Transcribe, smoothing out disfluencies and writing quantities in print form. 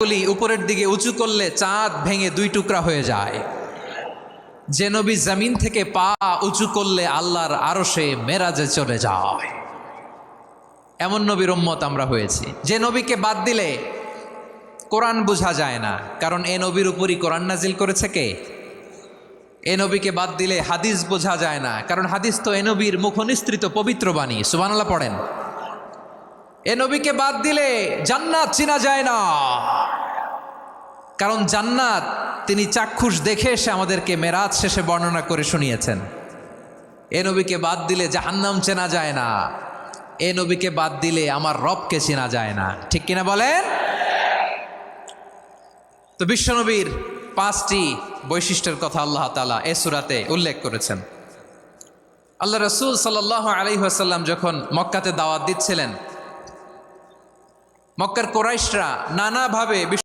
উপরের দিকে উঁচু করলে চাঁদ ভেঙে দুই টুকরা হয়ে যায়। যে নবী জমিন থেকে পা উঁচু করলে আল্লাহর আরশে মেরাজে চলে যায়, এমন নবীর উম্মত আমরা হয়েছি। যে নবীকে বাদ দিলে কোরআন বোঝা যায় না, কারণ এ নবীর উপরই কোরআন নাজিল করেছে কে? এ নবীকে বাদ দিলে হাদিস বোঝা যায় না, কারণ হাদিস তো এ নবীর মুখনিসৃত পবিত্র বাণী। সুবহানাল্লাহ পড়েন। এ নবীকে বাদ দিলে জান্নাত চেনা যায় না, কারণ জান্নাত তিনি চাক্ষুষ দেখে এসে আমাদেরকে মেরাজ শেষে বর্ণনা করে শুনিয়েছেন। এ নবীকে বাদ দিলে জাহান্নাম চেনা যায় না, এ নবীকে বাদ দিলে আমার রবকে চেনা যায় না। ঠিক কিনা বলেন? তো বিশ্বনবীর 5টি বৈশিষ্ট্যের কথা আল্লাহ তাআলা এ সূরাতে উল্লেখ করেছেন। আল্লাহ রাসূল সাল্লাল্লাহু আলাইহি ওয়াসাল্লাম যখন মক্কাতে দাওয়াত দিচ্ছিলেন, মক্কার কুরাইশরা নানাভাবে